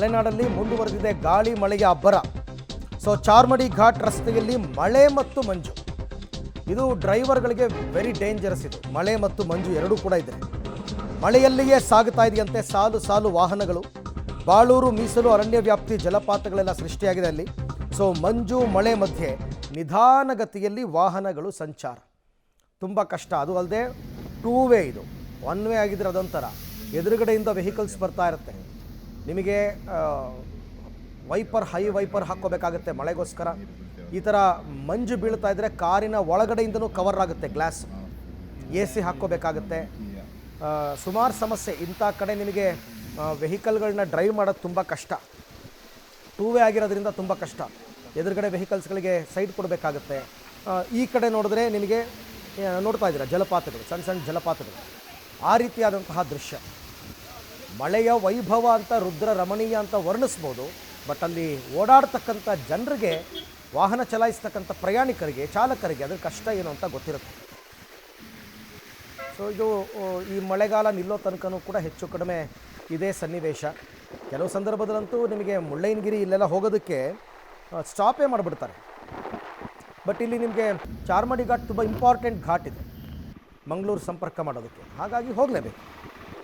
ಮಲೆನಾಡಲ್ಲಿ ಮುಂದುವರೆದಿದೆ ಗಾಳಿ ಮಳೆಯ ಅಬ್ಬರ. ಸೊ ಚಾರ್ಮಡಿ ಘಾಟ್ ರಸ್ತೆಯಲ್ಲಿ ಮಳೆ ಮತ್ತು ಮಂಜು, ಇದು ಡ್ರೈವರ್ಗಳಿಗೆ ವೆರಿ ಡೇಂಜರಸ್. ಇದು ಮಳೆ ಮತ್ತು ಮಂಜು ಎರಡೂ ಕೂಡ ಇದೆ. ಮಳೆಯಲ್ಲಿಯೇ ಸಾಗುತ್ತಾ ಇದೆಯಂತೆ ಸಾಲು ಸಾಲು ವಾಹನಗಳು. ಬಾಳೂರು ಮೀಸಲು ಅರಣ್ಯ ವ್ಯಾಪ್ತಿ ಜಲಪಾತಗಳೆಲ್ಲ ಸೃಷ್ಟಿಯಾಗಿದೆ ಅಲ್ಲಿ. ಸೊ ಮಂಜು ಮಳೆ ಮಧ್ಯೆ ನಿಧಾನಗತಿಯಲ್ಲಿ ವಾಹನಗಳು ಸಂಚಾರ ತುಂಬ ಕಷ್ಟ. ಅದು ಅಲ್ಲದೆ ಟೂ ವೇ, ಇದು ಒನ್ ವೇ ಆಗಿದ್ರೆ ಅದೊಂಥರ ಎದುರುಗಡೆಯಿಂದ ವೆಹಿಕಲ್ಸ್ ಬರ್ತಾ ಇರುತ್ತೆ. ನಿಮಗೆ ಹೈ ವೈಪರ್ ಹಾಕ್ಕೋಬೇಕಾಗುತ್ತೆ ಮಳೆಗೋಸ್ಕರ. ಈ ಥರ ಮಂಜು ಬೀಳ್ತಾ ಇದ್ದರೆ ಕಾರಿನ ಒಳಗಡೆಯಿಂದನೂ ಕವರ್ ಆಗುತ್ತೆ ಗ್ಲಾಸ್. AC ಹಾಕ್ಕೋಬೇಕಾಗುತ್ತೆ. ಸುಮಾರು ಸಮಸ್ಯೆ. ಇಂಥ ಕಡೆ ನಿಮಗೆ ವೆಹಿಕಲ್ಗಳನ್ನ ಡ್ರೈವ್ ಮಾಡೋದು ತುಂಬ ಕಷ್ಟ. ಟೂ ವೇ ಆಗಿರೋದ್ರಿಂದ ತುಂಬ ಕಷ್ಟ. ಎದುರುಗಡೆ ವೆಹಿಕಲ್ಸ್ಗಳಿಗೆ ಸೈಡ್ ಕೊಡಬೇಕಾಗುತ್ತೆ. ಈ ಕಡೆ ನೋಡಿದ್ರೆ ನಿಮಗೆ ನೋಡ್ತಾ ಇದ್ದೀರಾ ಜಲಪಾತಗಳು, ಸಣ್ಣ ಸಣ್ಣ ಜಲಪಾತಗಳು. ಆ ರೀತಿಯಾದಂತಹ ದೃಶ್ಯ. ಮಳೆಯ ವೈಭವ ಅಂತ, ರುದ್ರ ರಮಣೀಯ ಅಂತ ವರ್ಣಿಸ್ಬೋದು. ಬಟ್ ಅಲ್ಲಿ ಓಡಾಡ್ತಕ್ಕಂಥ ಜನರಿಗೆ, ವಾಹನ ಚಲಾಯಿಸ್ತಕ್ಕಂಥ ಪ್ರಯಾಣಿಕರಿಗೆ, ಚಾಲಕರಿಗೆ ಅದ್ರ ಕಷ್ಟ ಏನು ಅಂತ ಗೊತ್ತಿರುತ್ತೆ. ಸೊ ಇದು ಈ ಮಳೆಗಾಲ ನಿಲ್ಲೋ ತನಕನೂ ಕೂಡ ಹೆಚ್ಚು ಕಡಿಮೆ ಇದೇ ಸನ್ನಿವೇಶ. ಕೆಲವು ಸಂದರ್ಭದಲ್ಲಂತೂ ನಿಮಗೆ ಮುಳ್ಳಯ್ಯನಗಿರಿ ಇಲ್ಲೆಲ್ಲ ಹೋಗೋದಕ್ಕೆ ಸ್ಟಾಪೇ ಮಾಡಿಬಿಡ್ತಾರೆ. ಬಟ್ ಇಲ್ಲಿ ನಿಮಗೆ ಚಾರ್ಮಡಿ ಘಾಟ್ ತುಂಬ ಇಂಪಾರ್ಟೆಂಟ್ ಘಾಟ್ ಇದೆ ಮಂಗಳೂರು ಸಂಪರ್ಕ ಮಾಡೋದಕ್ಕೆ, ಹಾಗಾಗಿ ಹೋಗಲೇಬೇಕು.